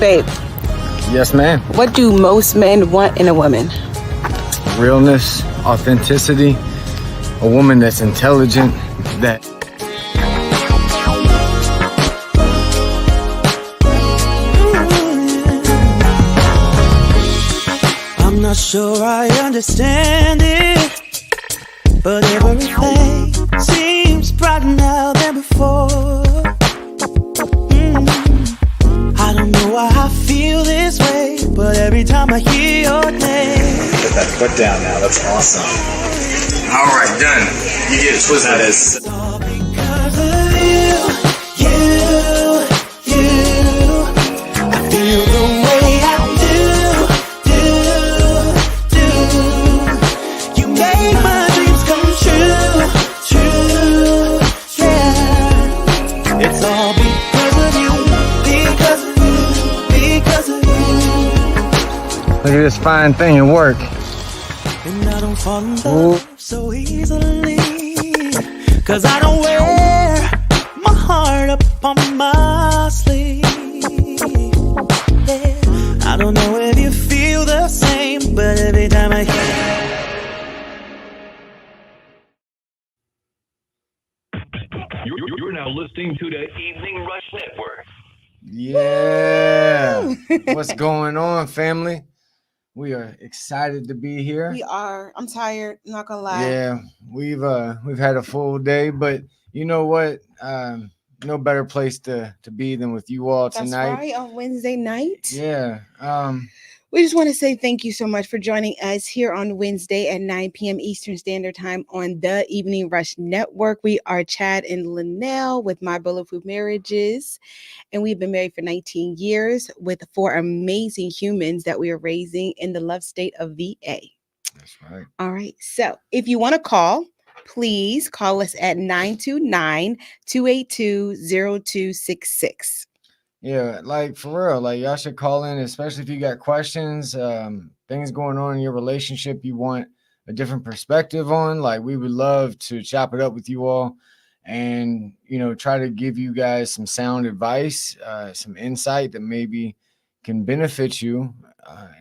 babe. Yes, ma'am. What do most men want in a woman? Realness, authenticity, a woman that's intelligent, that... I'm not sure I understand it, but everything seems brighter now than before. I don't know why I feel this way, but every time I hear your name. Put that foot down now, that's awesome. All right, done. You get it twisted as... It's all because of you. I feel the way I do. You make my dreams come true, yeah. It's all because of you, because of you. Look at this fine thing at work. And I don't fall in love so easily, 'cause I don't wear my heart up on my sleeve. Yeah. I don't know if you feel the same, but every time I hear You're now listening to the Evening Rush Network. Yeah. What's going on, family? We are excited to be here. We are. I'm tired. Not gonna lie. Yeah, we've had a full day, but you know what? No better place to be than with you all tonight. That's right. On Wednesday night. Yeah. We just want to say thank you so much for joining us here on Wednesday at 9 p.m. Eastern Standard Time on the Evening Rush Network. We are Chad and Lanell with My Bulletproof Marriages, and we've been married for 19 years with 4 amazing humans that we are raising in the love state of VA. That's right. All right. So if you want to call, please call us at 929-282-0266. Yeah, like for real, like y'all should call in, especially if you got questions, things going on in your relationship you want a different perspective on. Like we would love to chop it up with you all and, you know, try to give you guys some sound advice, some insight that maybe can benefit you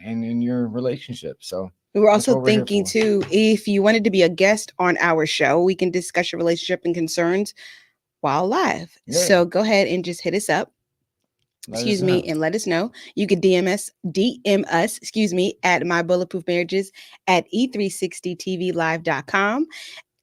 and in your relationship. So we were also thinking too, if you wanted to be a guest on our show, we can discuss your relationship and concerns while live. Yeah. So go ahead and just hit us up. And let us know. You could DM us, at My Bulletproof Marriages at e360tvlive.com.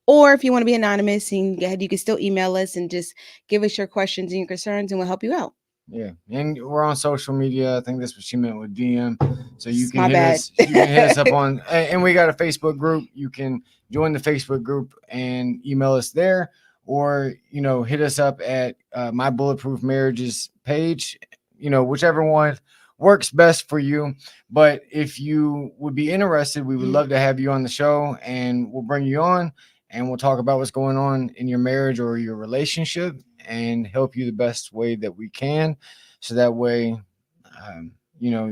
Or if you want to be anonymous, and you can still email us and just give us your questions and your concerns, and we'll help you out. Yeah, and we're on social media. I think that's what she meant with DM. So you can us. You can hit us up on, and we got a Facebook group. You can join the Facebook group and email us there, or hit us up at My Bulletproof Marriages page. Whichever one works best for you. But if you would be interested, we would love to have you on the show, and we'll bring you on, and we'll talk about what's going on in your marriage or your relationship, and help you the best way that we can, so that way,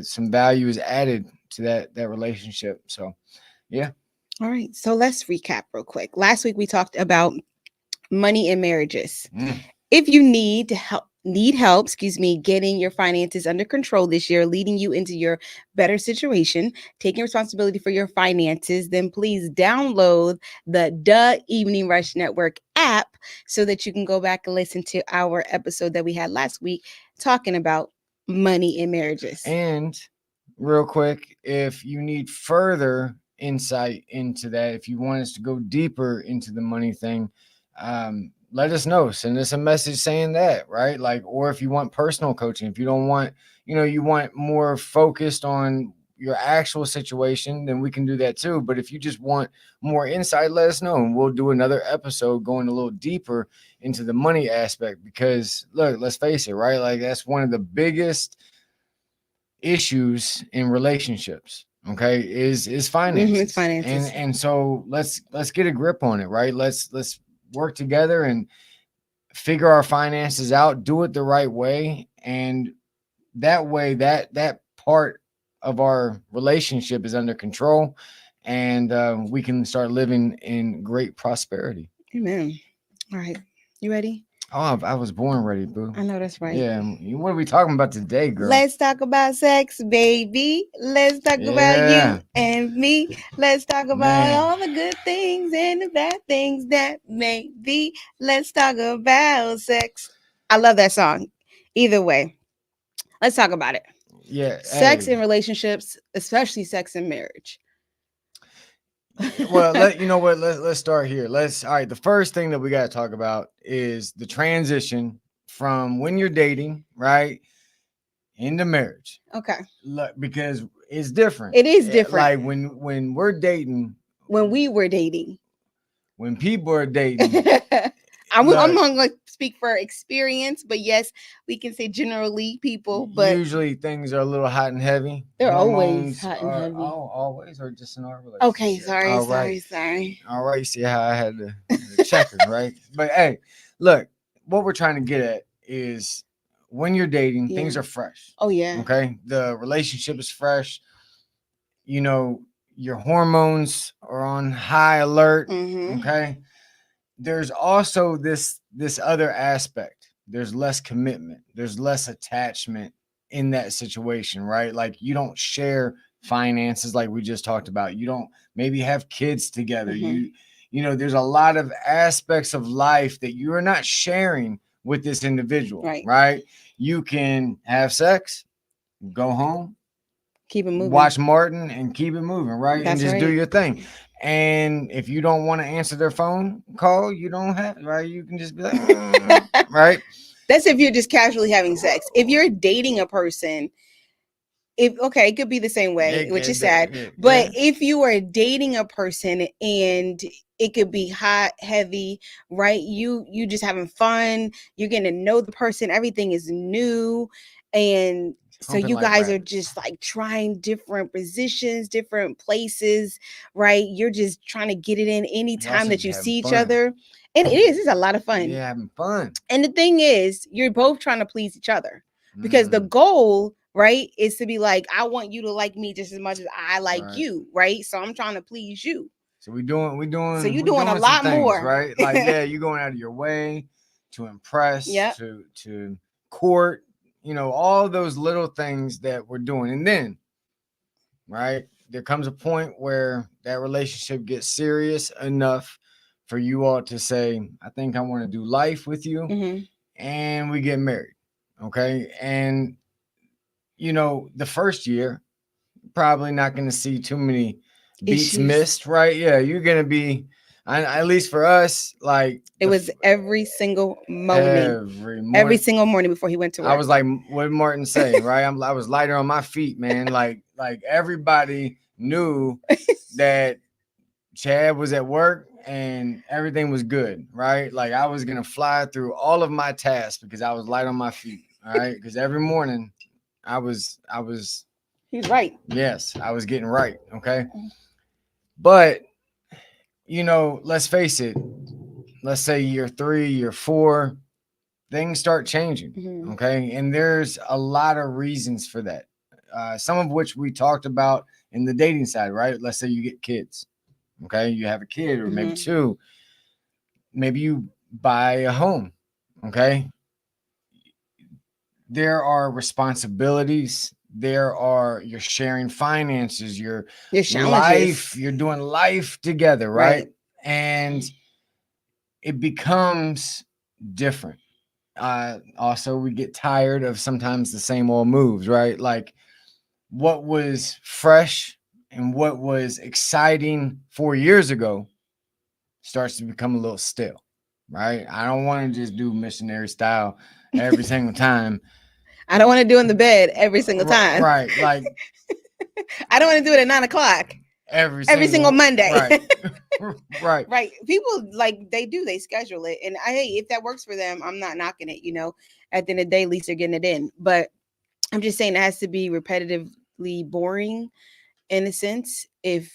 some value is added to that relationship. So, yeah. All right. So let's recap real quick. Last week we talked about money in marriages. If you need help, getting your finances under control this year, leading you into your better taking responsibility for your finances, then please download the Evening Rush Network app so that you can go back and listen to our episode that we had last week talking about money in marriages. And real quick, if you need further insight into that, if you want us to go deeper into the money thing, let us know. Send us a message saying that, right? Or if you want personal coaching, if you don't want, you want more focused on your actual situation, then we can do that too. But if you just want more insight, let us know, and we'll do another episode going a little deeper into the money aspect, because look, let's face it, right? That's one of the biggest issues in relationships. Okay. Is finances. It's finances. And so let's get a grip on it, right? Let's work together and figure our finances out, do it the right way. And that way, that part of our relationship is under control, and we can start living in great prosperity. Amen. All right. You ready? Oh, I was born ready, boo. I know that's right. Yeah. What are we talking about today, girl? Let's talk about sex, baby. Let's talk about Yeah. you and me. Let's talk about Man. all the good things and the bad things that may be. Let's talk about sex. I love that song. Either way, let's talk about it. Yeah. Sex Hey. in relationships, especially sex in marriage. Well, you know what? Let's start here. All right. The first thing that we got to talk about is the transition from when you're dating, right, into marriage. Okay. Because it's different. It is different. Like when we're dating, when we were dating, when people are dating. I'm not going to speak for experience, but yes, we can say generally people, but usually things are a little hot and heavy. They're Hormones always hot and heavy. Oh, always, or just in our relationship? Okay, sorry. All right. Sorry. All right, you see how I had to check it, right? But hey, look, what we're trying to get at is when you're dating, things are fresh. Oh, yeah. Okay. The relationship is fresh. You know, your hormones are on high alert. Mm-hmm. Okay. There's also this other aspect. There's less commitment. There's less attachment in that situation, right? Like you don't share finances like we just talked about. You don't maybe have kids together. Mm-hmm. You know, there's a lot of aspects of life that you are not sharing with this individual, right? You can have sex, go home, keep it moving, watch Martin, and keep it moving, right? That's and just right. do your thing. And if you don't want to answer their phone call, you don't have, right? You can just be like, right? That's if you're just casually having sex. If you're dating a person, it could be the same way, which is sad. But if you are dating a person and it could be hot, heavy, right? You just having fun. You're getting to know the person. Everything is new, and so you guys are just like trying different positions, different places, right? You're just trying to get it in anytime that you see each other. And it's a lot of fun. Yeah, having fun. And the thing is, you're both trying to please each other because the goal, right, is to be like, I want you to like me just as much as I like you, right? So I'm trying to please you. So we're doing. So you're doing a lot more, right? Like, yeah, you're going out of your way to impress, to court, you know, all those little things that we're doing. And then, right, there comes a point where that relationship gets serious enough for you all to say, I think I want to do life with you. Mm-hmm. And we get married. Okay. And, you know, the first year, probably not going to see too many beats missed, right? Yeah. You're going to be, at least for us, like it was every single morning. Every single morning before he went to work. I was like, what did Martin say? Right. I was lighter on my feet, man. Like everybody knew that Chad was at work and everything was good, right? Like I was going to fly through all of my tasks because I was light on my feet. All right. Because every morning I was. He's right. Yes. I was getting right. Okay. But, you know, let's face it. Let's say year 3, year 4, things start changing. Mm-hmm. Okay. And there's a lot of reasons for that. Some of which we talked about in the dating side, right? Let's say you get kids. Okay. You have a kid or maybe 2. Maybe you buy a home. Okay. There are responsibilities. You're sharing finances, your life, you're doing life together, right? And it becomes different. Also, we get tired of sometimes the same old moves, right? Like what was fresh and what was exciting 4 years ago starts to become a little stale, right? I don't want to just do missionary style every single time. I don't want to do in the bed every single time. Right. Like I don't want to do it at 9:00 every single Monday. Right. Right. People like they schedule it. And if that works for them, I'm not knocking it, you know. At the end of the day, at least they're getting it in. But I'm just saying it has to be repetitively boring in a sense. If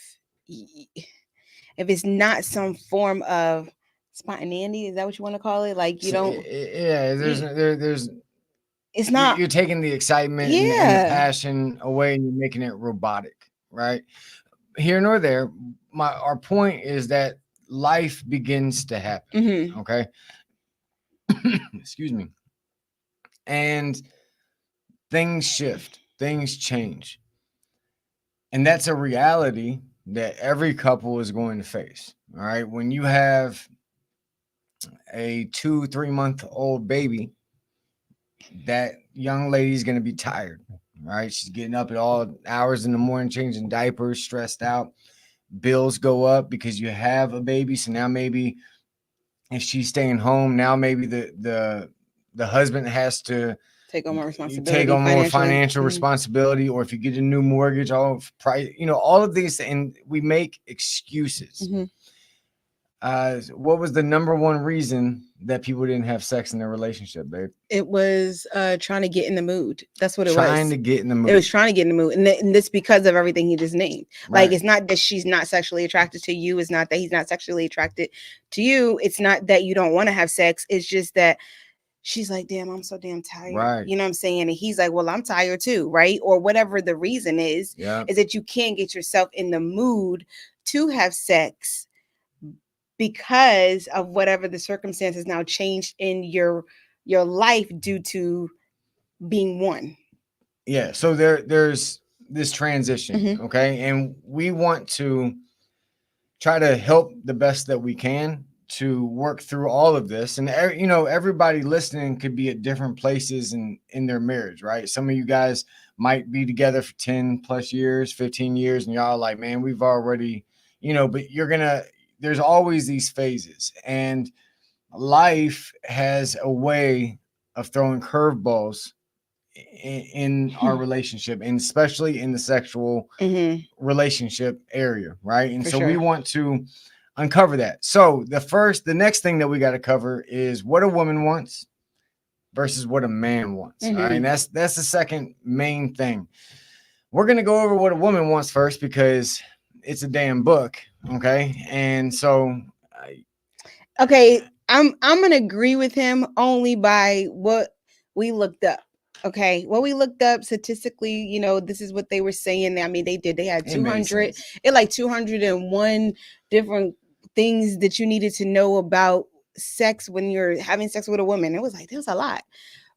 it's not some form of spontaneity, is that what you want to call it? Like you don't. Yeah. There's. It's not. You're taking the excitement and the passion away, and you're making it robotic, right? Here nor there. Our point is that life begins to happen. Mm-hmm. Okay. Excuse me. And things shift, things change. And that's a reality that every couple is going to face. All right. When you have a 2-3 month old baby, that young lady's going to be tired. Right. She's getting up at all hours in the morning, changing diapers, stressed out. Bills go up because you have a baby. So now maybe if she's staying home, now maybe the husband has to take on more responsibility, financial responsibility, or if you get a new mortgage, all of price, all of these, and we make excuses. What was the number one reason that people didn't have sex in their relationship, babe? It was trying to get in the mood. That's what it was. Trying to get in the mood. It was trying to get in the mood. And this because of everything he just named. Right. Like, it's not that she's not sexually attracted to you. It's not that he's not sexually attracted to you. It's not that you don't want to have sex. It's just that she's like, damn, I'm so damn tired. Right. You know what I'm saying? And he's like, well, I'm tired too. Right. Or whatever the reason is that you can't get yourself in the mood to have sex because of whatever the circumstances now changed in your life due to being one. Yeah. So there's this transition. Okay. And we want to try to help the best that we can to work through all of this. And, everybody listening could be at different places in their marriage, right? Some of you guys might be together for 10 plus years, 15 years, and y'all like, man, we've already, but there's always these phases, and life has a way of throwing curveballs in our relationship, and especially in the sexual relationship area, right? And so we want to uncover that. So the next thing that we got to cover is what a woman wants versus what a man wants. All right, and that's the second main thing. We're gonna go over what a woman wants first because it's a damn book. Okay. And so I'm gonna agree with him only by what we looked up. Okay, what we looked up statistically, this is what they were saying. I mean, they had 200, 201 different things that you needed to know about sex when you're having sex with a woman. It was like, there's a lot,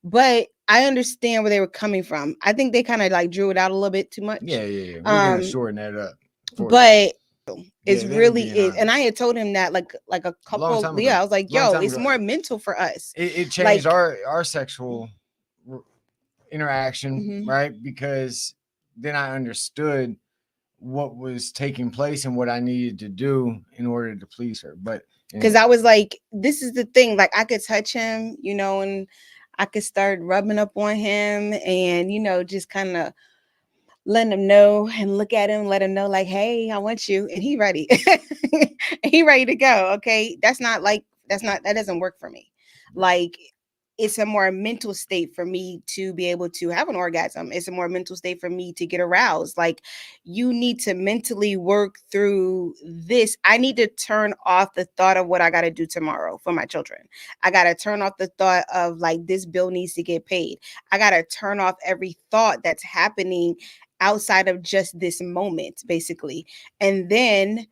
but I understand where they were coming from. I think they kind of like drew it out a little bit too much. Yeah. We're gonna shorten that up. But it's really it. And I had told him that like a couple, I was like, yo, it's more mental for us. It changed our sexual interaction, right? Because then I understood what was taking place and what I needed to do in order to please her. But because I was like, this is the thing, like I could touch him, and I could start rubbing up on him and, just kind of letting him know and look at him, let him know like, hey, I want you. And he ready. He ready to go. Okay. That doesn't work for me. Like, it's a more mental state for me to be able to have an orgasm. It's a more mental state for me to get aroused. Like, you need to mentally work through this. I need to turn off the thought of what I got to do tomorrow for my children. I got to turn off the thought of like, this bill needs to get paid. I got to turn off every thought that's happening outside of just this moment, basically. And then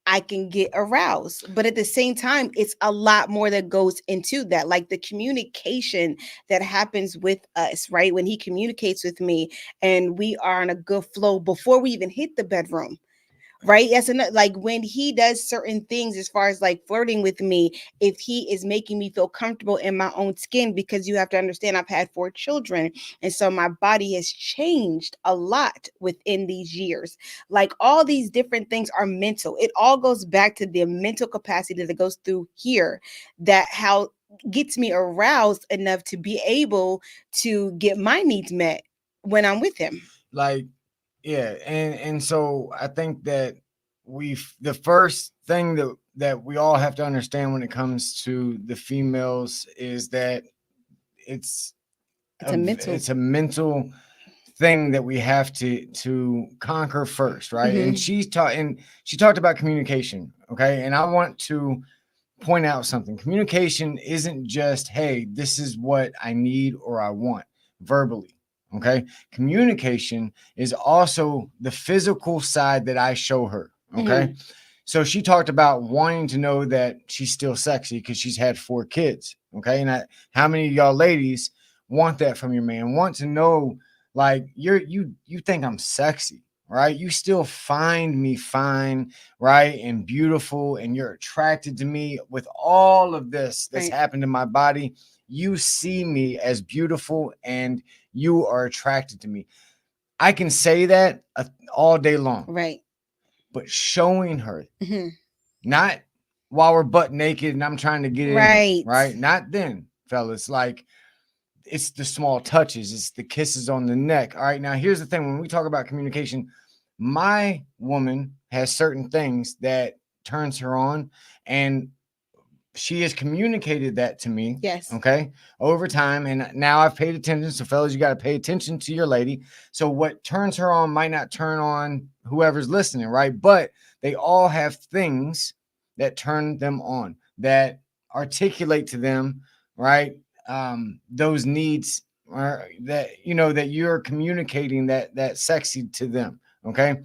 I can get aroused. But at the same time, it's a lot more that goes into that, like the communication that happens with us, right? When he communicates with me and we are on a good flow before we even hit the bedroom. Right. Yes. And like when he does certain things as far as like flirting with me, if he is making me feel comfortable in my own skin, because you have to understand, I've had 4 children. And so my body has changed a lot within these years. Like, all these different things are mental. It all goes back to the mental capacity that goes through here, that how gets me aroused enough to be able to get my needs met when I'm with him. Like, yeah, and so I think that the first thing that we all have to understand when it comes to the females is that it's a mental thing that we have to conquer first, right? And she talked about communication, okay? And I want to point out something. Communication isn't just, hey, this is what I need or I want verbally. Okay. Communication is also the physical side that I show her. Okay. So she talked about wanting to know that she's still sexy because she's had 4 kids. Okay. And how many of y'all ladies want that from your man? Want to know, like, you think I'm sexy, right? You still find me fine, right? And beautiful, and you're attracted to me with all of this that's happened in my body. You see me as beautiful and you are attracted to me. I can say that all day long. Right. But showing her, not while we're butt naked and I'm trying to get in, right? Not then, fellas. Like, it's the small touches, it's the kisses on the neck. All right. Now, here's the thing: when we talk about communication, my woman has certain things that turns her on, and she has communicated that to me. Yes. Okay. Over time. And now I've paid attention. So, fellas, you got to pay attention to your lady. So what turns her on might not turn on whoever's listening, right? But they all have things that turn them on, that articulate to them, right? Those needs, or that, that you're communicating that sexy to them. Okay.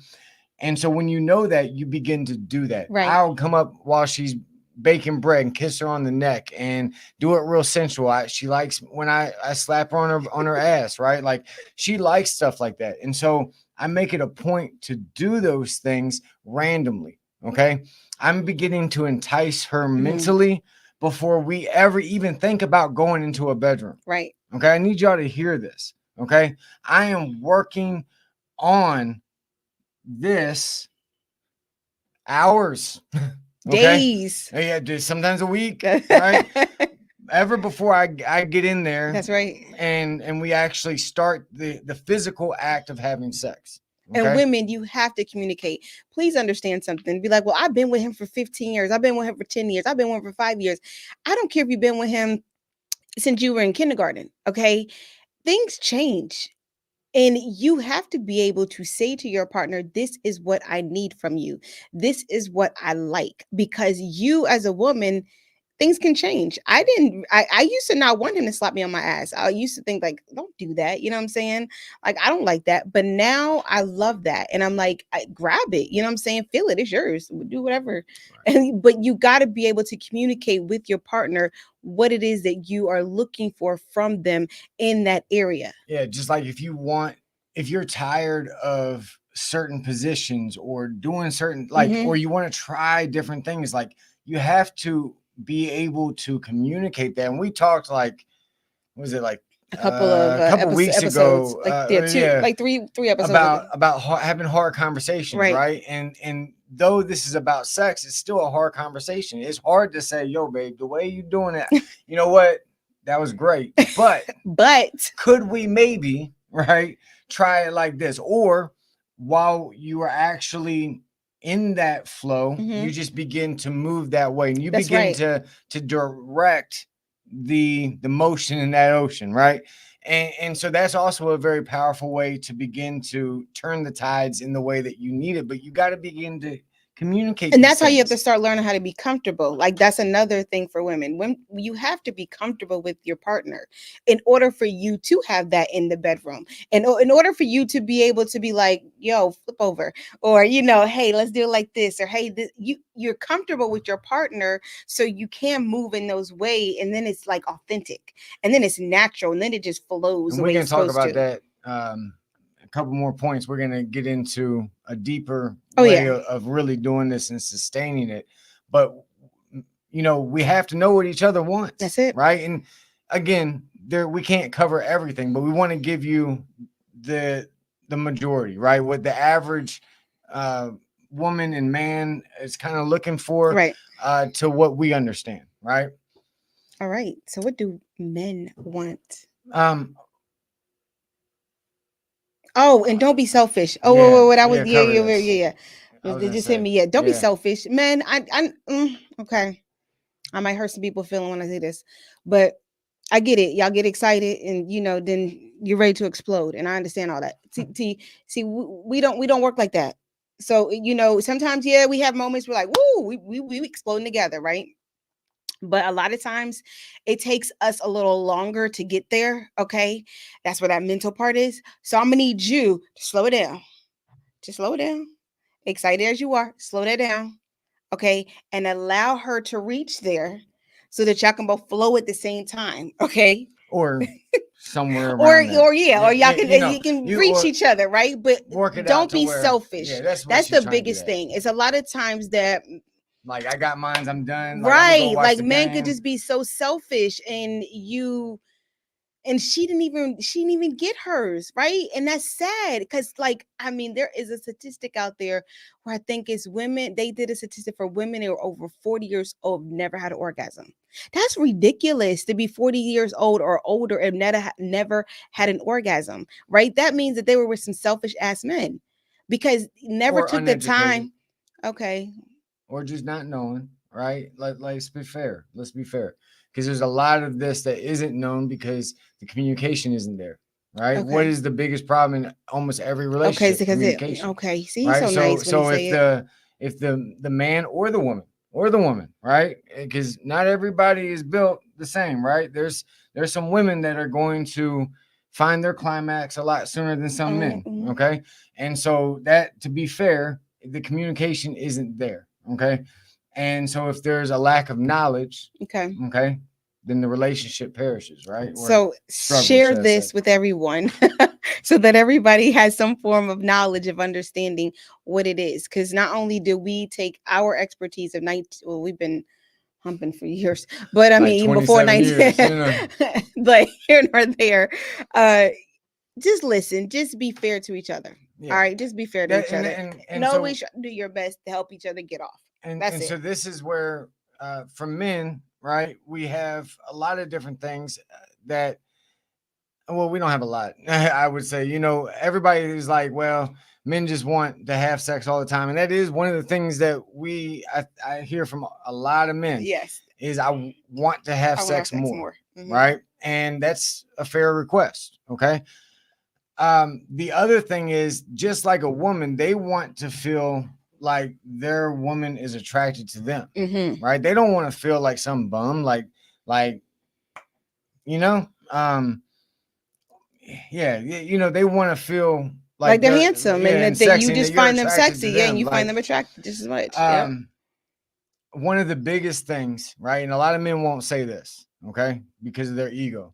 And so when you know that, you begin to do that. Right. I'll come up while she's baking bread and kiss her on the neck and do it real sensual. She likes when I slap her on her ass, right? Like, she likes stuff like that. And so I make it a point to do those things randomly. Okay. I'm beginning to entice her mentally before we ever even think about going into a bedroom. Right. Okay. I need y'all to hear this. Okay. I am working on this hours. Days. Yeah, sometimes a week, right? Ever before I get in there. That's right. And we actually start the physical act of having sex. Okay? And women, you have to communicate. Please understand something. Be like, well, I've been with him for 15 years. I've been with him for 10 years. I've been with him for 5 years. I don't care if you've been with him since you were in kindergarten. Okay. Things change. And you have to be able to say to your partner, this is what I need from you. This is what I like. Because you, as a woman, things can change. I used to not want him to slap me on my ass. I used to think, like, don't do that. You know what I'm saying? Like, I don't like that. But now I love that. And I'm like, grab it. You know what I'm saying? Feel it. It's yours. Do whatever. But you got to be able to communicate with your partner what it is that you are looking for from them in that area. Yeah. Just like if you're tired of certain positions or doing certain, like, or you want to try different things, like, you have to be able to communicate that. And we talked, like, was it like a couple weeks episodes, ago, like three episodes about having hard conversations, right? And though this is about sex, it's still a hard conversation. It's hard to say, yo, babe, the way you doing it, you know what, that was great, but could we maybe, right, try it like this? Or while you are actually in that flow, you just begin to move that way, and you begin to direct the motion in that ocean, right? And so that's also a very powerful way to begin to turn the tides in the way that you need it. But you got to begin to communicate, and that's how you have to start learning how to be comfortable. Like, that's another thing for women. When you have to be comfortable with your partner in order for you to have that in the bedroom, and in order for you to be able to be like, yo, flip over, or, hey, let's do it like this, or hey, you're comfortable with your partner, so you can move in those ways, and then it's like authentic, and then it's natural, and then it just flows. And we can talk about that. A couple more points. We're going to get into a deeper way of really doing this and sustaining it. But, we have to know what each other wants. That's it. Right. And again, we can't cover everything, but we want to give you the majority, right? What the average woman and man is kind of looking for, right, to what we understand. Right. All right. So what do men want? Oh, and don't be selfish. Oh, that was yeah. It just hit me. Yeah, don't be selfish, man. Okay. I might hurt some people feeling when I say this, but I get it. Y'all get excited, and then you're ready to explode, and I understand all that. See, we don't work like that. So sometimes we have moments we're like, woo, we exploding together, right? But a lot of times it takes us a little longer to get there. Okay. That's where that mental part is. So I'm going to need you to slow it down. Just slow it down. Excited as you are, slow that down. okay, and allow her to reach there so that y'all can both flow at the same time, okay? Or somewhere Or around that. or y'all can you know, you can you reach or each other, right? But work it out don't to be where, selfish. yeah, that's what That's she's the trying to biggest get at. thing. It's a lot of times that Like, I got mines, I'm done. Like, I'm gonna go right, watch like the men could game. just be so selfish, and she didn't even get hers, right? And that's sad because, like, I mean, there is a statistic out there where I think it's women. They did a statistic for women who are over 40 years old, never had an orgasm. That's ridiculous to be 40 years old or older and never had an orgasm, right? That means that they were with some selfish ass men because never Or took the uneducated. time. Okay. Or just not knowing, right? Let's be fair. Let's be fair. Because there's a lot of this that isn't known because the communication isn't there, right? What Okay. is the biggest problem in almost every Okay. relationship? Because Communication. okay. See, Right. so nice when you So say it. if the man or the woman, right? Because not everybody is built the same, right? There's some women that are going to find their climax a lot sooner than some men. Mhm. Okay. And so that, to be fair, the communication isn't there. Okay. And so if there's a lack of knowledge, Okay. okay, then the relationship perishes, right? Or So struggles, share should I this say. with everyone so that everybody has some form of knowledge of understanding what it is. Because not only do we take our expertise of 19, well, we've been humping for years, but I Like mean, even before 27 19, years, you know. but here nor there, uh, just listen, just be fair to each other. Yeah. All right, just be fair to That, each other. and And so always do your best to help each other get off. That's and it. so this is where for men, right, we have a lot of different things that, well, we don't have a lot. I would say, everybody is like, well, men just want to have sex all the time, and that is one of the things that I hear from a lot of men. Yes, Is I want to have I want to have sex sex more, more. Mhm. right? And that's a fair request. Okay. The other thing is, just like a woman, they want to feel like their woman is attracted to them, Mhm. right? They don't want to feel like some bum, like you know, um, yeah, they want to feel Like they're they're, handsome yeah, and and that you sexy, and that just you're find them attracted sexy, to yeah, and them. you find Like, them attractive just as much. Yeah. one of the biggest things, right? And a lot of men won't say this, okay, because of their ego.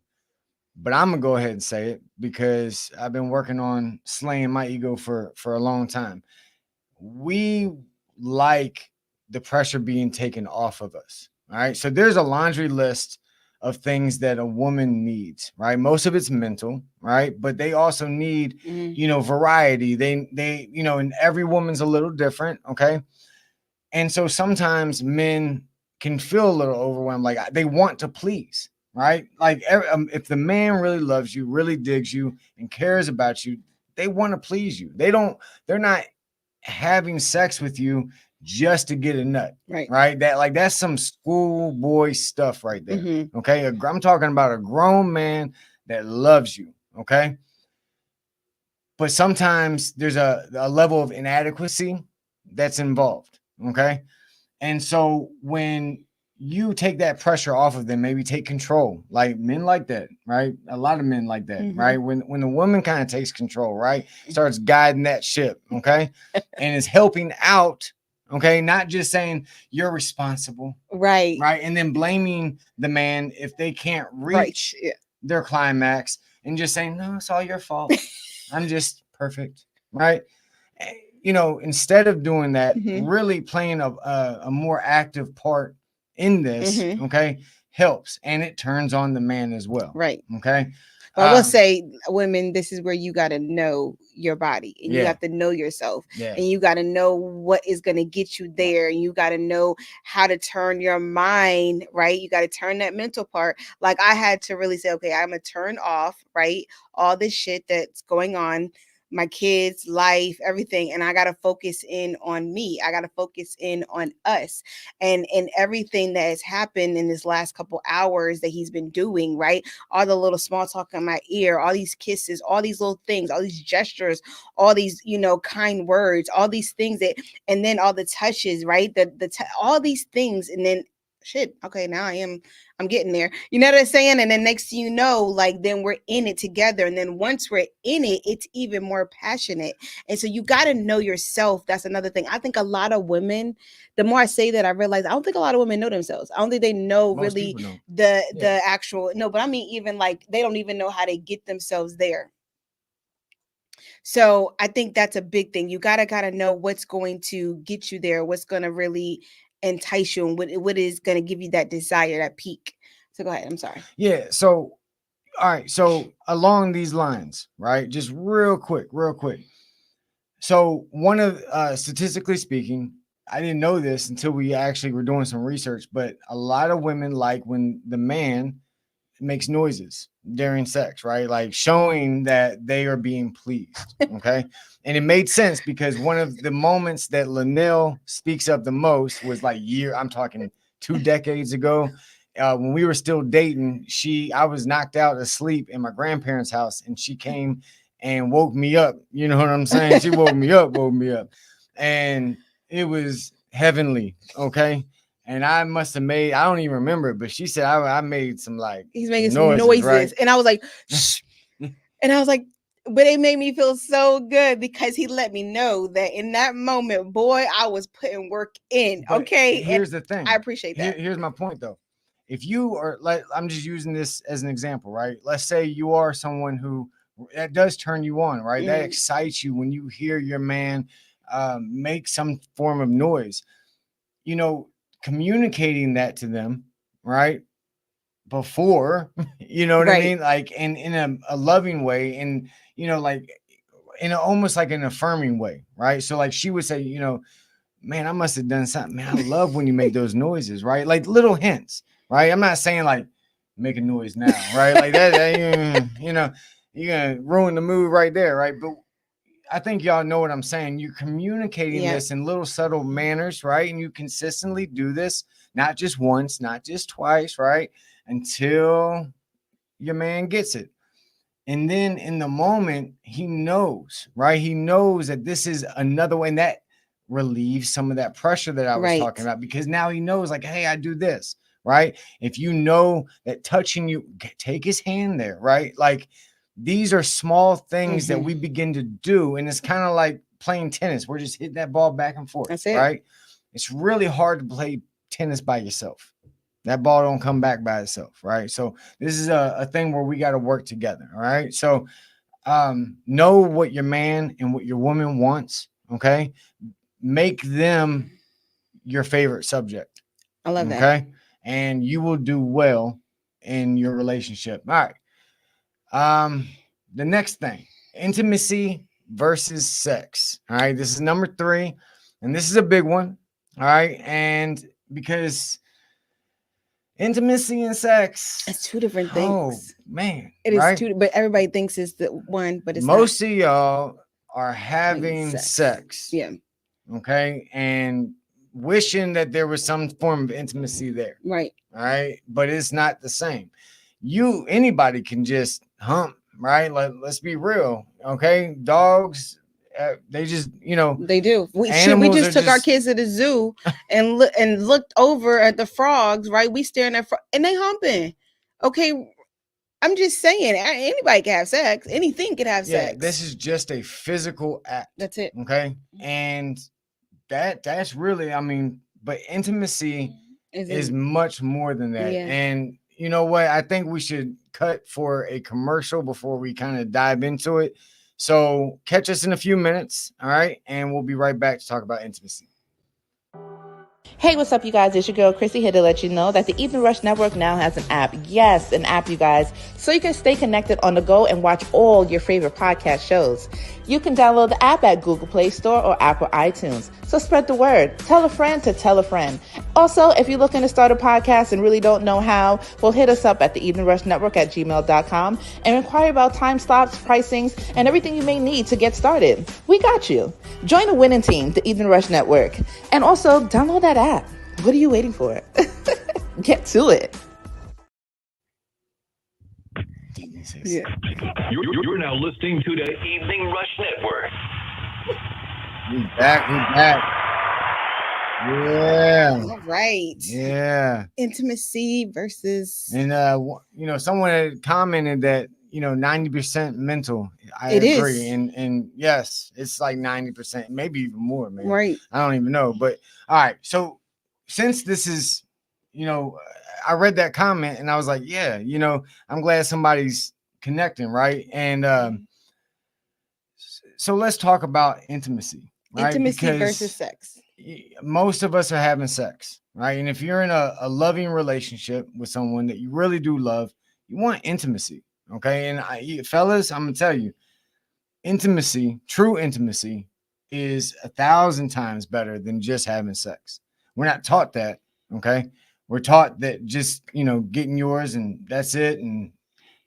But I'm gonna go ahead and say it because I've been working on slaying my ego for a long time. We like the pressure being taken off of us. All right. So there's a laundry list of things that a woman needs, right? Most of it's mental, right? But they also need, Mhm. variety. And every woman's a little different. Okay. And so sometimes men can feel a little overwhelmed, like they want to please, right? Like if the man really loves you, really digs you, and cares about you, they want to please you. They're not having sex with you just to get a nut, Right. right? That's some schoolboy stuff right there. Mhm. Okay. I'm talking about a grown man that loves you. Okay. But sometimes there's a level of inadequacy that's involved. Okay. And so when you take that pressure off of them, maybe take control, like men like that, right? A lot of men like that, Mhm. right? When the woman kind of takes control, right? Starts guiding that ship, okay? And is helping out, okay? Not just saying you're responsible, Right. right? And then blaming the man if they can't Right. reach Yeah. their climax, and just saying, no, it's all your fault. I'm just perfect, right? Instead of doing that, Mhm. really playing a more active part in this, Mhm. okay, helps, and it turns on the man as well. Right. Okay. But I will say, women, this is where you got to know your body and you Yeah. have to know yourself Yeah. and you got to know what is going to get you there. And you got to know how to turn your mind, right? You got to turn that mental part. Like I had to really say, okay, I'm going to turn off, right? All this shit that's going on, my kids, life, everything. And I got to focus in on me. I got to focus in on us and everything that has happened in this last couple hours that he's been doing, right? All the little small talk in my ear, all these kisses, all these little things, all these gestures, all these, kind words, all these things and then all the touches, right? All these things. And then shit, okay, now I'm getting there. You know what I'm saying? And then next thing you know, like, then we're in it together. And then once we're in it, it's even more passionate. And so you got to know yourself. That's another thing. I think a lot of women, the more I say that, I realize I don't think a lot of women know themselves. I don't think they know Most really people don't. the actual, no, but I mean, even like, they don't even know how to get themselves there. So I think that's a big thing. You gotta know what's going to get you there, what's going to really entice you, and what is going to give you that desire, that peak. So go ahead. I'm sorry. Yeah. So, all right. So along these lines, right? Just real quick. So one of statistically speaking, I didn't know this until we actually were doing some research, but a lot of women like when the man makes noises during sex, right? Like showing that they are being pleased. Okay. And it made sense because one of the moments that Lanell speaks of the most was like I'm talking 2 decades ago. When we were still dating, I was knocked out asleep in my grandparents' house, and she came and woke me up. You know what I'm saying? She woke me up. And it was heavenly. Okay. And I must have made, I don't even remember it, but she said I made some like he's making some noises. Right? And I was like, shh. And I was like, but it made me feel so good because he let me know that in that moment, boy, I was putting work in. But okay. Here's the thing. I appreciate that. Here's my point though. If you are like, I'm just using this as an example, right? Let's say you are someone who that does turn you on, right? That excites you when you hear your man make some form of noise. You know, communicating that to them, right? Before, you know what I mean? Like in a loving way, and you know, like in almost like an affirming way, right? So like she would say, you know, man, I must have done something. Man, I love when you make those noises, right? Like little hints, right? I'm not saying like make a noise now, right? Like that you know, you're gonna ruin the mood right there, right? But I think y'all know what I'm saying. You're communicating this in little subtle manners, right? And you consistently do this, not just once, not just twice, right? Until your man gets it. And then in the moment, he knows, right? He knows that this is another way, and that relieves some of that pressure that I was talking about, because now he knows, like, hey, I do this, right? If you know that touching you, take his hand there, right? Like, these are small things that we begin to do, and it's kind of like playing tennis. We're just hitting that ball back and forth. That's it. Right? It's really hard to play tennis by yourself. That ball don't come back by itself, right? So this is a thing where we got to work together, all right? So know what your man and what your woman wants, okay? Make them your favorite subject. I love that. Okay? And you will do well in your relationship. All right. The next thing, intimacy versus sex. All right, this is number 3, and this is a big one. All right, and because intimacy and sex, it's 2 different things. Oh man, it is 2, but everybody thinks it's the one, but it's most of y'all are having sex. Yeah. Okay, and wishing that there was some form of intimacy there. Right. All right, but it's not the same. Anybody can just hump, right? Let's be real, okay? Dogs, they just, you know, they do. We just took our kids to the zoo and looked over at the frogs, right? We staring at and they humping. Okay, I'm just saying, anybody can have sex. Anything can have sex. This is just a physical act. That's it. Okay, and that's really, I mean, but intimacy is much more than that. Yeah. And you know what? I think we should cut for a commercial before we kind of dive into it. So catch us in a few minutes, all right? And we'll be right back to talk about intimacy. Hey, what's up, you guys? It's your girl, Chrissy, here to let you know that the Evening Rush Network now has an app. Yes, an app, you guys, so you can stay connected on the go and watch all your favorite podcast shows. You can download the app at Google Play Store or Apple iTunes. So spread the word. Tell a friend to tell a friend. Also, if you're looking to start a podcast and really don't know how, well, hit us up at the Evening Rush Network at gmail.com and inquire about time slots, pricings, and everything you may need to get started. We got you. Join the winning team, the Evening Rush Network. And also, download that app. What are you waiting for? Get to it. Yeah. You're now listening to the Evening Rush Network. We back. Yeah. All right. Yeah. Intimacy versus. And someone had commented that 90% mental. I It agree, is. and yes, it's like 90%, maybe even more, man. Right. I don't even know, but all right. So since this is, I read that comment and I was like, yeah, I'm glad somebody's connecting, right? And so let's talk about intimacy, right? Intimacy Because versus sex. most of us are having sex, right? And if you're in a loving relationship with someone that you really do love, you want intimacy, okay? And fellas, I'm gonna tell you, intimacy, true intimacy, is 1,000 times better than just having sex. We're not taught that, okay? We're taught that just getting yours and that's it.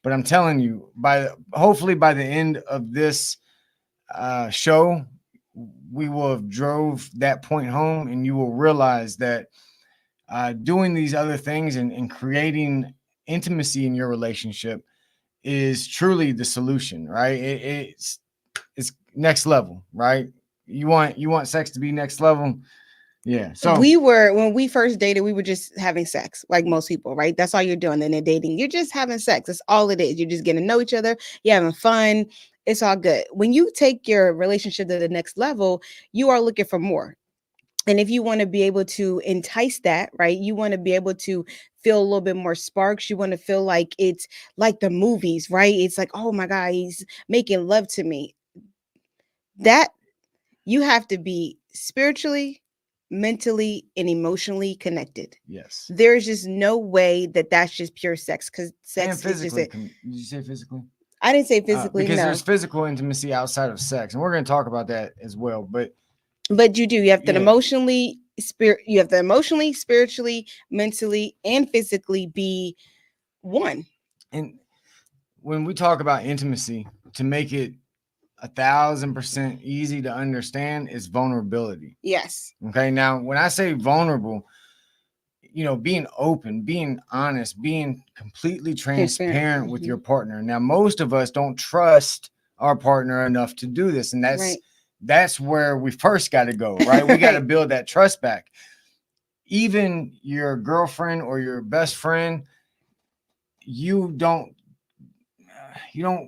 But I'm telling you, hopefully by the end of this show, we will have drove that point home, and you will realize that doing these other things and creating intimacy in your relationship is truly the solution, right? It's next level, right? You want sex to be next level. Yeah. So When we first dated, we were just having sex, like most people, right? That's all you're doing. Then they're dating. You're just having sex. That's all it is. You're just getting to know each other. You're having fun. It's all good. When you take your relationship to the next level, you are looking for more. And if you want to be able to entice that, right? You want to be able to feel a little bit more sparks. You want to feel like it's like the movies, right? It's like, oh my God, he's making love to me. That you have to be spiritually, mentally, and emotionally connected. yes. There's just no way that that's just pure sex, because sex And physically, is just it. did you say physically? I didn't say physically, because no. there's physical intimacy outside of sex, and we're going to talk about that as well. But you do. You have to Yeah. emotionally, you have to emotionally, spiritually, mentally, and physically be one. And when we talk about intimacy, to make it 1,000% easy to understand, is vulnerability. Yes. Okay. Now, when I say vulnerable, being open, being honest, being completely transparent with your partner. Now, most of us don't trust our partner enough to do this. And that's where we first got to go, right? We got to build that trust back. Even your girlfriend or your best friend, you don't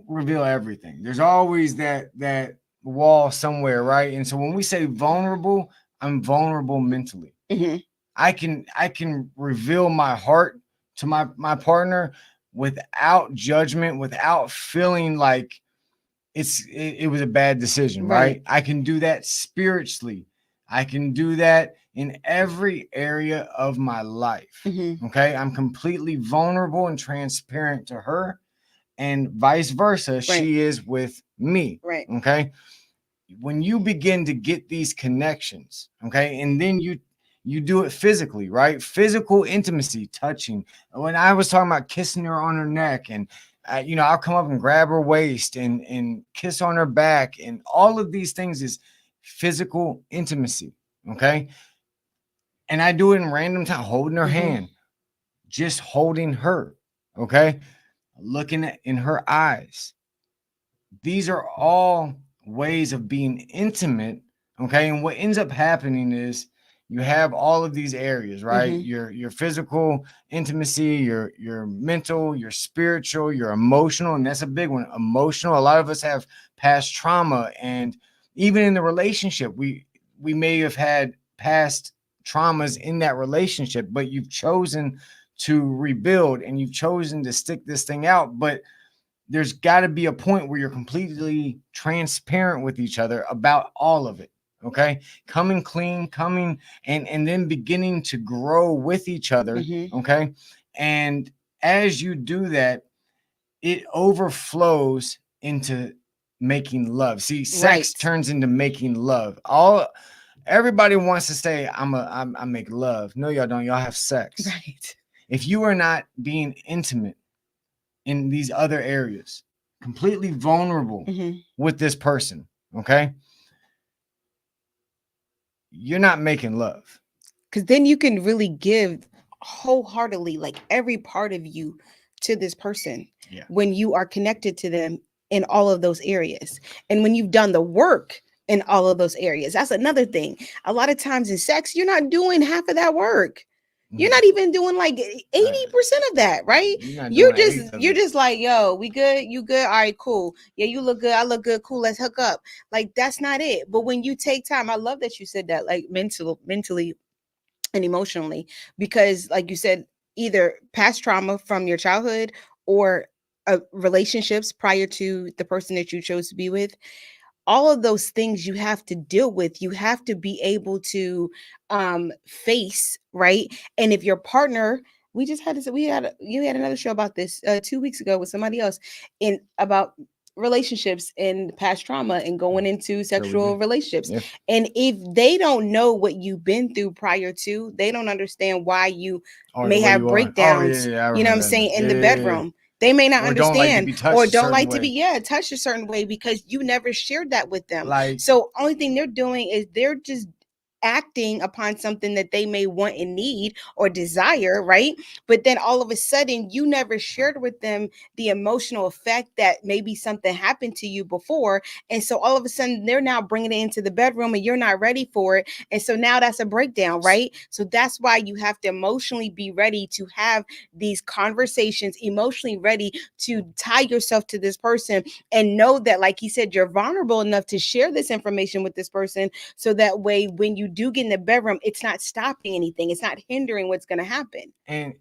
reveal everything. There's always that wall somewhere, right? And so when we say vulnerable, I'm vulnerable mentally. Mm-hmm. I can reveal my heart to my partner without judgment, without feeling like it was a bad decision, right? I can do that spiritually. I can do that in every area of my life. Mm-hmm. Okay. I'm completely vulnerable and transparent to her, and vice versa. She is with me. Right. Okay. When you begin to get these connections, okay, and then you do it physically, right? Physical intimacy, touching. When I was talking about kissing her on her neck, and I'll come up and grab her waist and kiss on her back, and all of these things is physical intimacy, okay? And I do it in random time, holding her hand, just holding her, okay? Looking in her eyes. These are all ways of being intimate, okay? And what ends up happening is you have all of these areas, right? Your physical intimacy, your mental, your spiritual, your emotional, and that's a big one. Emotional. A lot of us have past trauma, and even in the relationship, we may have had past traumas in that relationship, but you've chosen to rebuild and you've chosen to stick this thing out. But there's got to be a point where you're completely transparent with each other about all of it. Okay. Coming clean, and then beginning to grow with each other. Okay. And as you do that, it overflows into making love. See, sex turns into making love. Everybody wants to say, I make love. No, y'all don't. Y'all have sex. Right. If you are not being intimate in these other areas, completely vulnerable with this person, okay, you're not making love. Because then you can really give wholeheartedly, like every part of you, to this person when you are connected to them in all of those areas. And when you've done the work in all of those areas. That's another thing. A lot of times in sex, you're not doing half of that work. You're not even doing like 80% of that, right? You're just like, yo, we good, you good, all right, cool. Yeah, you look good, I look good, cool, let's hook up. Like, that's not it. But when you take time, I love that you said that, like mentally and emotionally, because like you said, either past trauma from your childhood or relationships prior to the person that you chose to be with, all of those things you have to deal with. You have to be able to face, right? And if your partner, we just had this, you had another show about this 2 weeks ago with somebody else in about relationships and past trauma and going into sexual relationships. Yeah. And if they don't know what you've been through prior to, they don't understand why you may have breakdowns, you know what I'm saying, in the bedroom. They may not understand or don't like to be touched a certain way because you never shared that with them. So only thing they're doing is they're just acting upon something that they may want and need or desire, right? But then all of a sudden you never shared with them the emotional effect that maybe something happened to you before, and so all of a sudden they're now bringing it into the bedroom and you're not ready for it, and so now that's a breakdown, right? So that's why you have to emotionally be ready to have these conversations, emotionally ready to tie yourself to this person and know that, like he said, you're vulnerable enough to share this information with this person, so that way when you do get in the bedroom, it's not stopping anything. It's not hindering what's going to happen. And,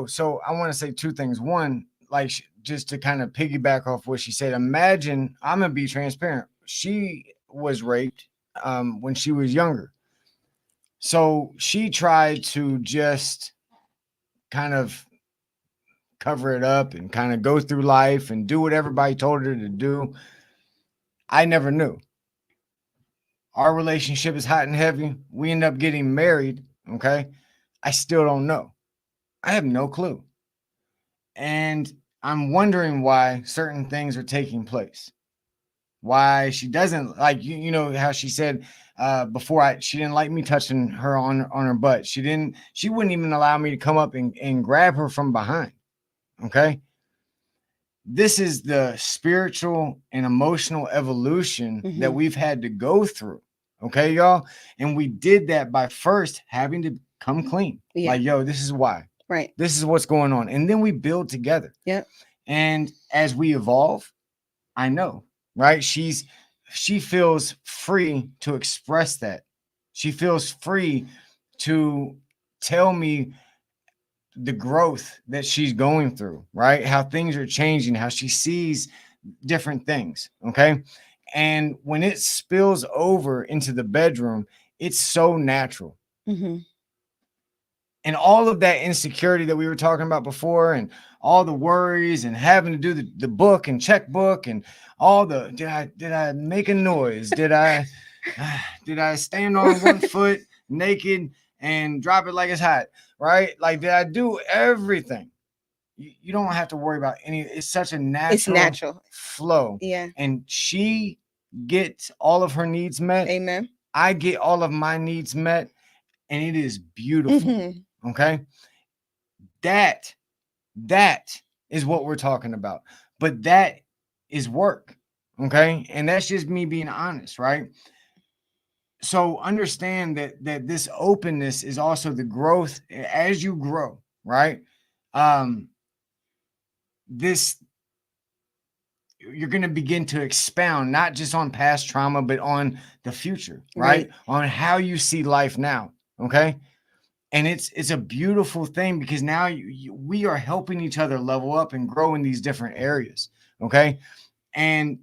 so I want to say two things. One, like just to kind of piggyback off what she said, imagine, I'm going to be transparent. She was raped when she was younger. So she tried to just kind of cover it up and kind of go through life and do what everybody told her to do. I never knew. Our relationship is hot and heavy. We end up getting married. Okay. I still don't know. I have no clue. And I'm wondering why certain things are taking place. Why she doesn't like, you know how she said before, she didn't like me touching her on her butt. She wouldn't even allow me to come up and grab her from behind. Okay. This is the spiritual and emotional evolution that we've had to go through. Okay, y'all. And we did that by first having to come clean. Yeah. Like, yo, this is why. Right. This is what's going on. And then we build together. Yeah. And as we evolve, I know, right? She feels free to express that. She feels free to tell me the growth that she's going through, right? How things are changing, how she sees different things. Okay. And when it spills over into the bedroom, it's so natural. And all of that insecurity that we were talking about before, and all the worries and having to do the book and checkbook and all the, did I make a noise? Did I stand on one foot naked and drop it like it's hot? Right? Like, did I do everything? You don't have to worry about any. It's such a natural flow. Yeah. And she gets all of her needs met. Amen. I get all of my needs met. And it is beautiful. Okay. That is what we're talking about. But that is work. Okay. And that's just me being honest, right? So understand that this openness is also the growth as you grow, right? You're going to begin to expound not just on past trauma, but on the future, right? On how you see life now. Okay. And it's a beautiful thing because now we are helping each other level up and grow in these different areas. Okay. And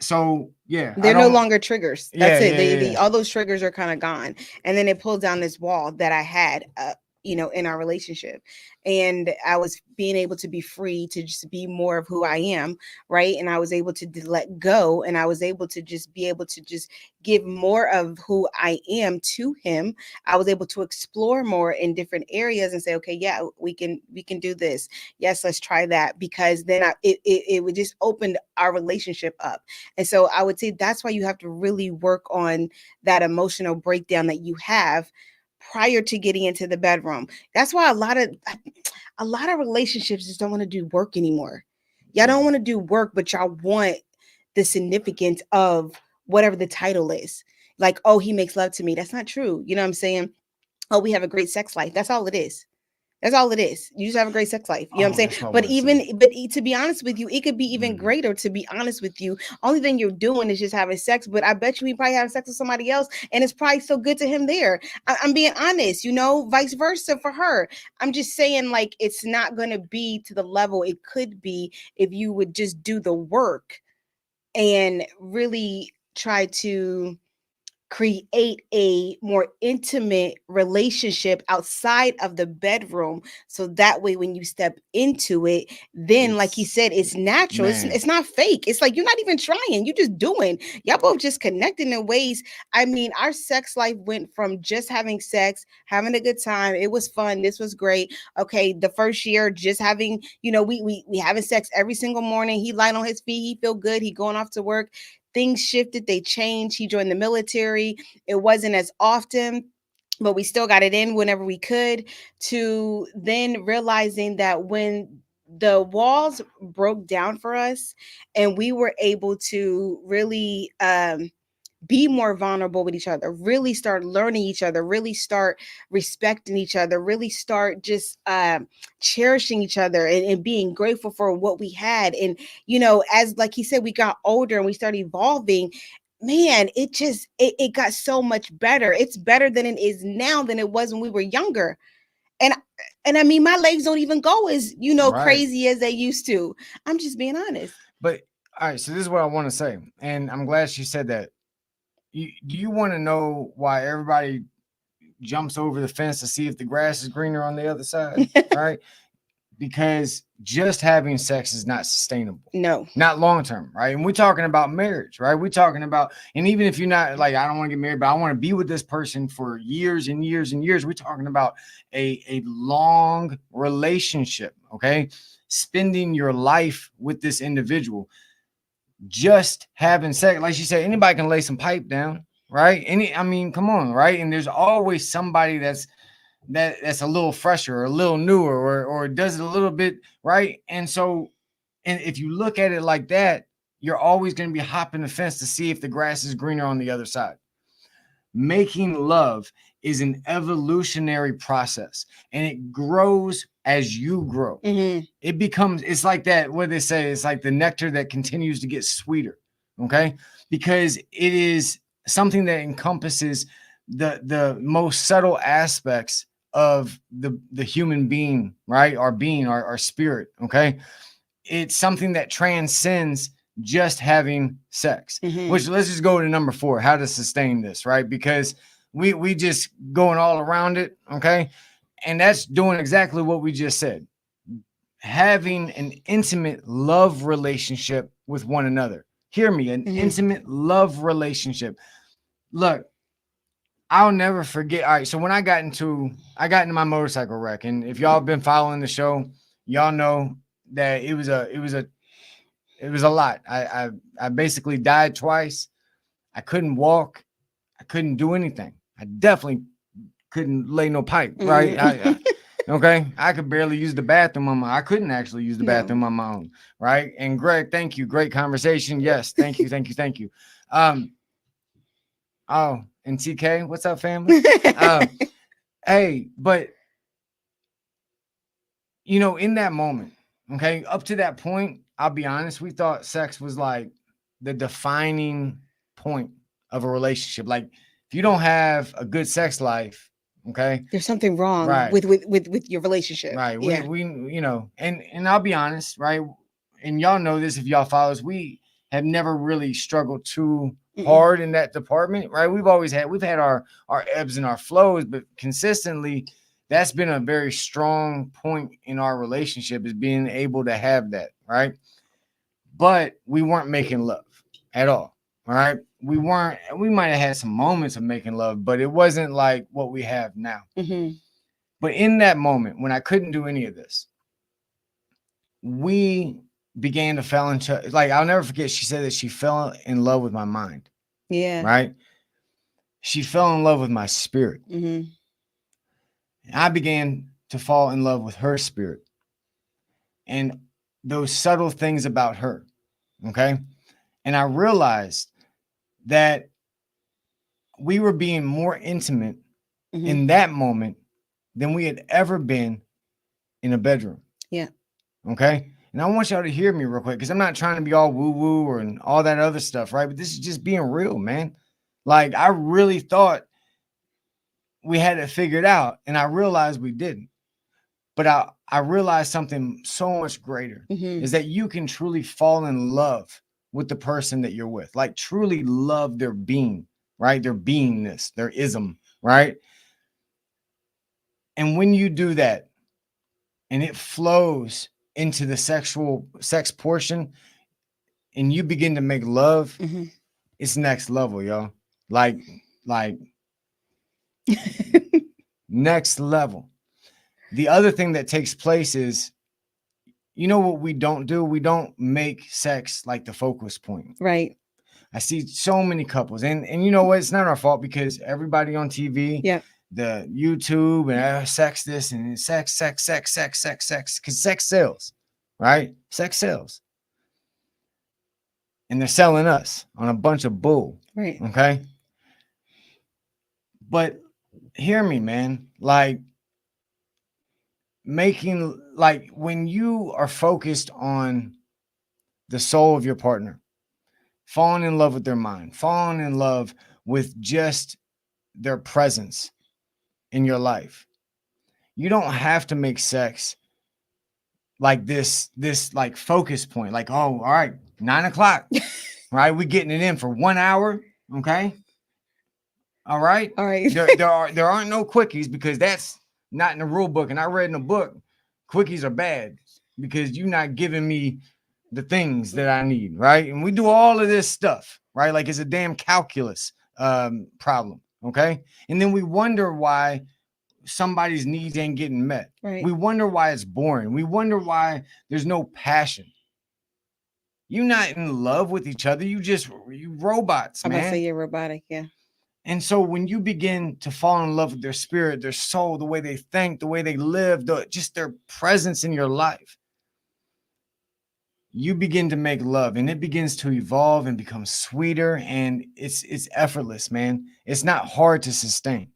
so, yeah, they're no longer triggers. That's it. All those triggers are kind of gone. And then it pulled down this wall that I had, in our relationship. And I was being able to be free to just be more of who I am. Right. And I was able to let go, and I was able to just be able to just give more of who I am to him. I was able to explore more in different areas and say, okay, yeah, we can do this. Yes, let's try that. Because then it would just open our relationship up. And so I would say that's why you have to really work on that emotional breakdown that you have prior to getting into the bedroom. That's why a lot of relationships just don't want to do work anymore. Y'all don't want to do work, but y'all want the significance of whatever the title is. Like, oh, he makes love to me. That's not true. You know what I'm saying? Oh, we have a great sex life. That's all it is. That's all it is. You just have a great sex life. You know what I'm saying? But to be honest with you, it could be even greater, to be honest with you. Only thing you're doing is just having sex. But I bet you he probably having sex with somebody else, and it's probably so good to him there. I'm being honest, vice versa for her. I'm just saying, like, it's not going to be to the level it could be if you would just do the work and really try to create a more intimate relationship outside of the bedroom, so that way when you step into it, then like he said, it's natural. It's not fake. It's like you're not even trying, you just doing. Y'all both just connecting in ways. I mean, our sex life went from just having sex, having a good time, it was fun, this was great. Okay, the first year just having, we having sex every single morning. He lying on his feet, he feel good, he going off to work. Things shifted, they changed. He joined the military. It wasn't as often, but we still got it in whenever we could, to then realizing that when the walls broke down for us and we were able to really be more vulnerable with each other, really start learning each other, really start respecting each other, really start just cherishing each other, and being grateful for what we had. And, as like he said, we got older and we started evolving. Man, it got so much better. It's better than it is now than it was when we were younger. And I mean, my legs don't even go as, crazy as they used to. I'm just being honest. But all right, so this is what I want to say. And I'm glad she said that. Do you want to know why everybody jumps over the fence to see if the grass is greener on the other side? Right? Because just having sex is not sustainable. No. Not long term, right? And we're talking about marriage, right? We're talking about, and even if you're not like, I don't want to get married, but I want to be with this person for years and years and years. We're talking about a long relationship, okay? Spending your life with this individual. Just having sex, like she said, anybody can lay some pipe down, right? Come on, right? And there's always somebody that's a little fresher or a little newer or does it a little bit, right? And so, and if you look at it like that, you're always going to be hopping the fence to see if the grass is greener on the other side. Making love is an evolutionary process, and it grows as you grow. Mm-hmm. It's like that, what they say, it's like the nectar that continues to get sweeter, okay? Because it is something that encompasses the most subtle aspects of the human being, right? Our being, our spirit, okay? It's something that transcends just having sex, which let's just go to number 4, how to sustain this, right? Because we just going all around it, okay? And that's doing exactly what we just said. Having an intimate love relationship with one another. Hear me, an intimate love relationship. Look, I'll never forget. All right, so when I got into my motorcycle wreck, and if y'all been following the show, y'all know that it was a lot. I basically died twice. I couldn't walk. I couldn't do anything. I definitely couldn't lay no pipe, right? Okay. I could barely use the bathroom on I couldn't actually use the bathroom on my own, right? And Greg, thank you. Great conversation. Yes, thank you. Oh, and TK, what's up, family? Hey, but in that moment, okay, up to that point, I'll be honest, we thought sex was like the defining point of a relationship. Like, if you don't have a good sex life, okay, there's something wrong with your relationship, right? We and I'll be honest, right? And y'all know this if y'all follow us, we have never really struggled too hard in that department, right? We've had our ebbs and our flows, but consistently, that's been a very strong point in our relationship, is being able to have that, right? But we weren't making love at all. All right. We might have had some moments of making love, but it wasn't like what we have now. But in that moment, when I couldn't do any of this, we began to fall into, like, I'll never forget, she said that she fell in love with my mind. Yeah. Right. She fell in love with my spirit. I began to fall in love with her spirit and those subtle things about her. Okay. And I realized that we were being more intimate Mhm. in that moment than we had ever been in a bedroom. Yeah. Okay. And I want y'all to hear me real quick, because I'm not trying to be all woo woo or and all that other stuff, right? But this is just being real, man. Like, I really thought we had it figured out, and I realized we didn't. But I realized something so much greater Mhm. is that you can truly fall in love with the person that you're with, like truly love their being, right? Their beingness, their ism, right? And when you do that and it flows into the sex portion and you begin to make love, Mhm. it's next level, y'all. Like next level. The other thing that takes place is, you know what we don't do? We don't make sex like the focus point. Right. I see so many couples, and you know what? It's not our fault, because everybody on TV, Yeah. the YouTube, and sex this and sex, because sex sells, right? Sex sells, and they're selling us on a bunch of bull. Right. Okay, but hear me, man. Like, when you are focused on the soul of your partner, falling in love with their mind, falling in love with just their presence in your life. You don't have to make sex like this like focus point. Like, oh, all right, 9 o'clock, right? We getting it in for 1 hour, okay? All right. All right. There aren't no quickies, because that's not in the rule book. And I read in the book, quickies are bad because you're not giving me the things that I need, right? And we do all of this stuff, right? Like, it's a damn calculus problem, okay? And then we wonder why somebody's needs ain't getting met. Right. We wonder why it's boring. We wonder why there's no passion. You're not in love with each other. You robots, I'm man. gonna say you're robotic, yeah. And so when you begin to fall in love with their spirit, their soul, the way they think, the way they live, just their presence in your life, you begin to make love, and it begins to evolve and become sweeter, and it's effortless, man. It's not hard to sustain.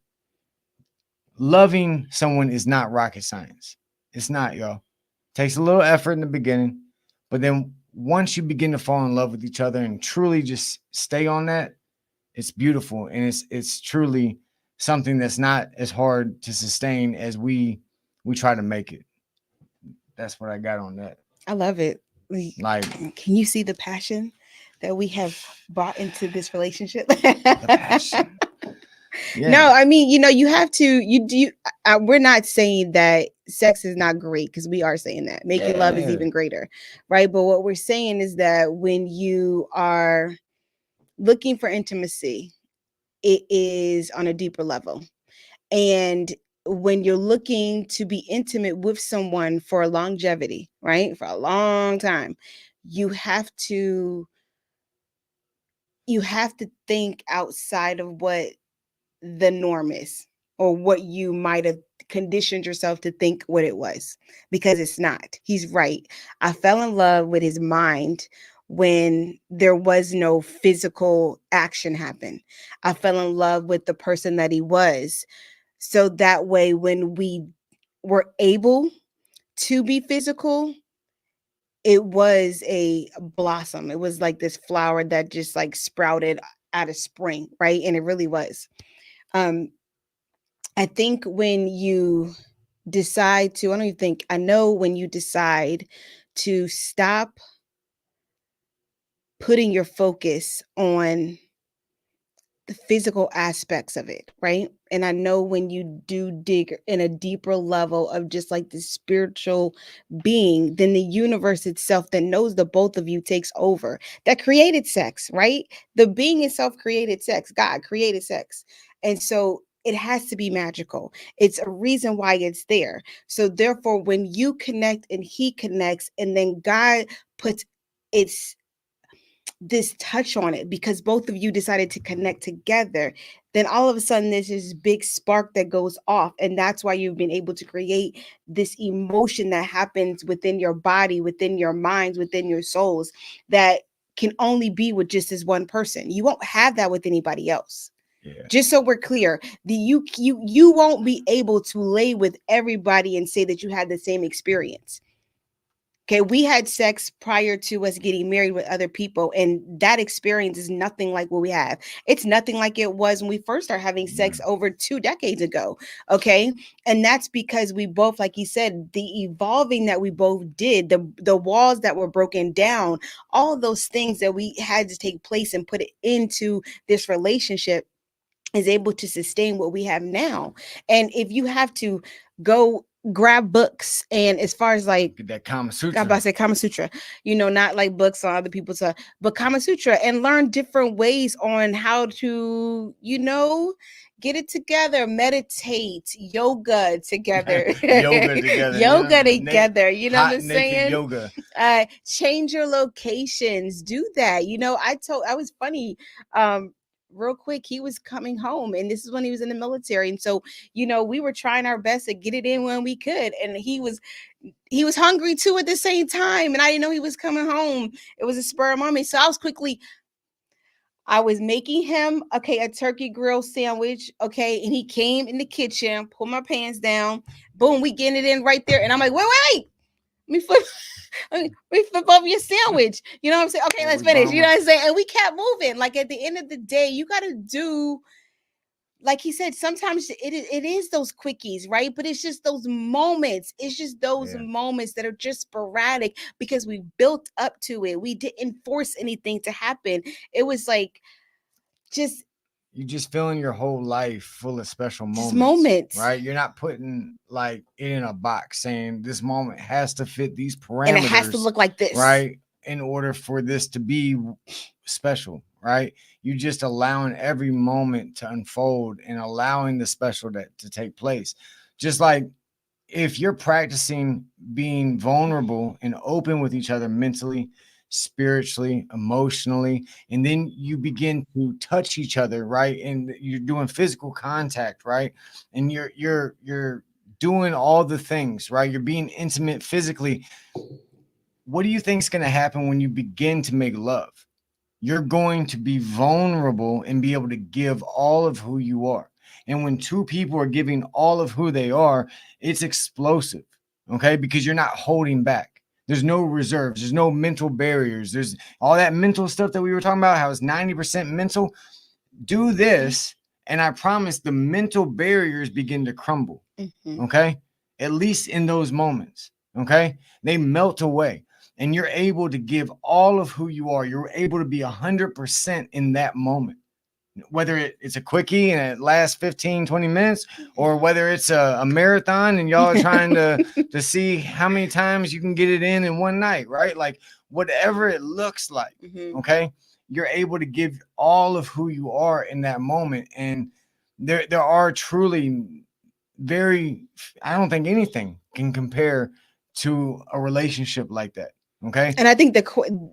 Loving someone is not rocket science. It's not, y'all. Takes a little effort in the beginning, but then once you begin to fall in love with each other and truly just stay on that, it's beautiful, and it's truly something that's not as hard to sustain as we try to make it. That's what I got on that. I love it. Like, can you see the passion that we have brought into this relationship? the passion. Yeah. No, I mean, you have to, we're not saying that sex is not great, because we are saying that making love is even greater, right? But what we're saying is that when you are looking for intimacy, it is on a deeper level. And when you're looking to be intimate with someone for longevity, right? For a long time, you have to think outside of what the norm is, or what you might have conditioned yourself to think what it was, because it's not. He's right. I fell in love with his mind when there was no physical action happen. I fell in love with the person that he was. So that way, when we were able to be physical, it was a blossom. It was like this flower that just like sprouted out of spring, right? And it really was. I think when you decide to, I know when you decide to stop putting your focus on the physical aspects of it, right? And I know when you do dig in a deeper level of just like the spiritual being, then the universe itself that knows the both of you takes over, that created sex, right? The being itself created sex. God created sex. And so it has to be magical. It's a reason why it's there. So therefore, when you connect and he connects, and then God puts this touch on it, because both of you decided to connect together, then all of a sudden there's this big spark that goes off. And that's why you've been able to create this emotion that happens within your body, within your minds, within your souls, that can only be with just this one person. You won't have that with anybody else. Yeah. Just so we're clear, you won't be able to lay with everybody and say that you had the same experience. Okay, we had sex prior to us getting married with other people, and that experience is nothing like what we have. It's nothing like it was when we first started having sex over 2 decades ago. Okay, and that's because we both, like you said, the evolving that we both did, the walls that were broken down, all those things that we had to take place and put it into this relationship is able to sustain what we have now. And if you have to go grab books, and as far as like Get that Kama Sutra. I'm about to say Kama Sutra, not like books on other people's, but Kama Sutra, and learn different ways on how to, get it together, meditate, yoga together, Yoga together. yoga together. You know Hot what I'm naked saying? yoga. Change your locations, do that. I was funny. Real quick, he was coming home, and this is when he was in the military, and so we were trying our best to get it in when we could, and he was hungry too at the same time, and I didn't know he was coming home. It was a spur of the moment, so I was making him a turkey grill sandwich, and he came in the kitchen, pulled my pants down, boom, we getting it in right there, and I'm like, wait, let me flip. We flip over your sandwich. You know what I'm saying? Okay, let's finish. You know what I'm saying? And we kept moving. Like, at the end of the day, you got to do, like he said, sometimes it is those quickies, right? But it's just those moments. It's just those moments that are just sporadic because we built up to it. We didn't force anything to happen. It was like you just feeling your whole life full of special moments, right? You're not putting like it in a box saying this moment has to fit these parameters, and it has to look like this, right? In order for this to be special, right? You just allowing every moment to unfold and allowing the special to take place. Just like if you're practicing being vulnerable and open with each other mentally, spiritually, emotionally, and then you begin to touch each other, right? And you're doing physical contact, right? And you're doing all the things, right? You're being intimate physically. What do you think is going to happen when you begin to make love? You're going to be vulnerable and be able to give all of who you are. And when two people are giving all of who they are, it's explosive, okay? Because you're not holding back. There's no reserves. There's no mental barriers. There's all that mental stuff that we were talking about, how it's 90% mental. Do this, and I promise the mental barriers begin to crumble, okay? At least in those moments, okay? They melt away, and you're able to give all of who you are. You're able to be 100% in that moment. Whether it's a quickie and it lasts 15, 20 minutes, or whether it's a marathon and y'all are trying to see how many times you can get it in one night, right? Like whatever it looks like, okay? You're able to give all of who you are in that moment. And there are truly I don't think anything can compare to a relationship like that, okay? And I think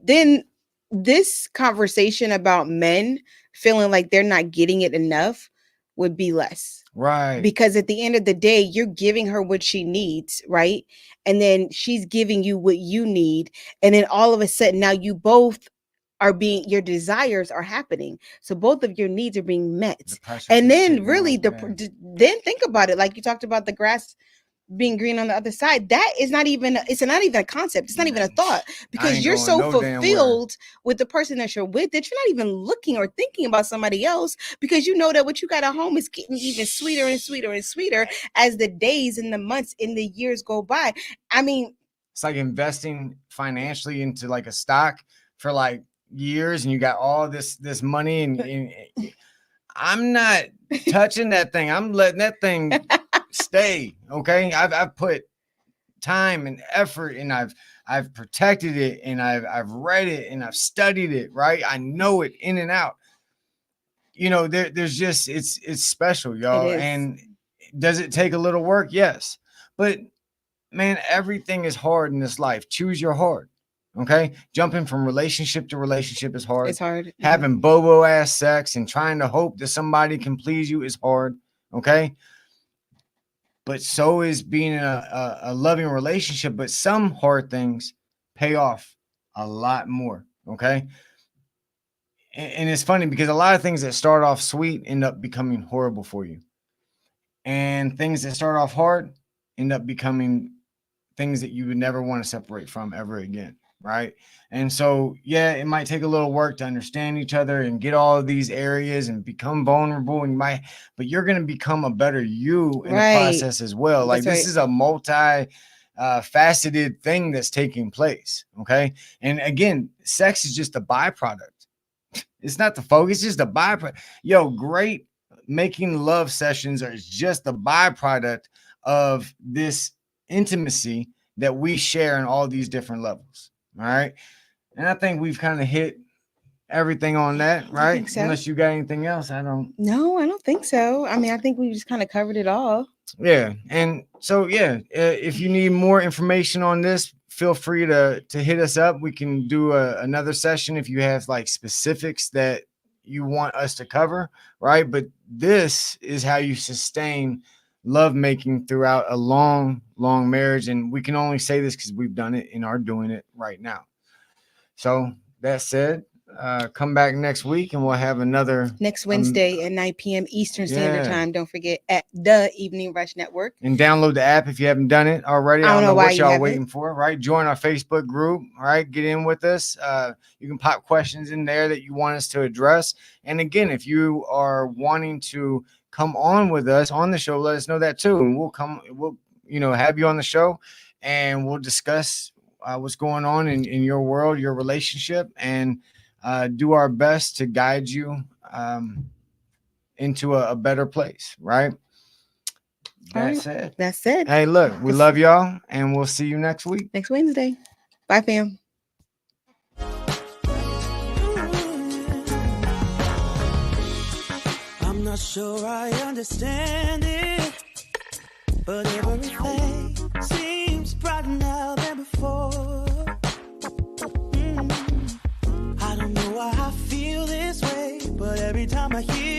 then this conversation about men feeling like they're not getting it enough would be less. Right. Because at the end of the day, you're giving her what she needs, right? And then she's giving you what you need. And then all of a sudden, now you both your desires are happening. So both of your needs are being met. And then really, then think about it. Like you talked about the grass being green on the other side, it's not even a concept. It's not even a thought, because you're so fulfilled with the person that you're with that you're not even looking or thinking about somebody else, because you know that what you got at home is getting even sweeter and sweeter and sweeter as the days and the months and the years go by. I mean, it's like investing financially into like a stock for like years, and you got all this money, and I'm not touching that thing. I'm letting that thing stay. Okay. I've put time and effort, and I've protected it, and I've read it, and I've studied it, right? I know it in and out. There's just, it's special, y'all. And does it take a little work? Yes. But man, everything is hard in this life. Choose your hard. Okay. Jumping from relationship to relationship is hard. It's hard. Having bobo ass sex and trying to hope that somebody can please you is hard. Okay. But so is being in a loving relationship. But some hard things pay off a lot more. Okay. And it's funny because a lot of things that start off sweet end up becoming horrible for you. And things that start off hard end up becoming things that you would never want to separate from ever again. Right. And so, yeah, it might take a little work to understand each other and get all of these areas and become vulnerable. And but you're going to become a better you in the process as well. Like this is a faceted thing that's taking place. Okay. And again, sex is just a byproduct. It's not the focus, it's just a byproduct. Yo, great making love sessions are just a byproduct of this intimacy that we share in all these different levels. All right. And I think we've kind of hit everything on that, right? So. Unless you got anything else. No, I don't think so. I mean, I think we just kind of covered it all. Yeah. And so, yeah, if you need more information on this, feel free to hit us up. We can do another session if you have like specifics that you want us to cover, right? But this is how you sustain lovemaking throughout a long marriage. And we can only say this because we've done it and are doing it right now. So that said, come back next week and we'll have another next Wednesday at 9 p.m. Eastern Standard Time. Don't forget, at the Evening Rush Network. And download the app if you haven't done it already. I don't know what y'all waiting for, right? Join our Facebook group, all right? Get in with us. You can pop questions in there that you want us to address. And again, if you are wanting to come on with us on the show, let us know that too. And we'll have you on the show and we'll discuss what's going on in your world, your relationship, and do our best to guide you into a better place, right? That's it. Hey, look, we love y'all, and we'll see you next week. Next Wednesday. Bye, fam. I'm not sure I understand it, but everything seems brighter now than before. I don't know why I feel this way, but every time I hear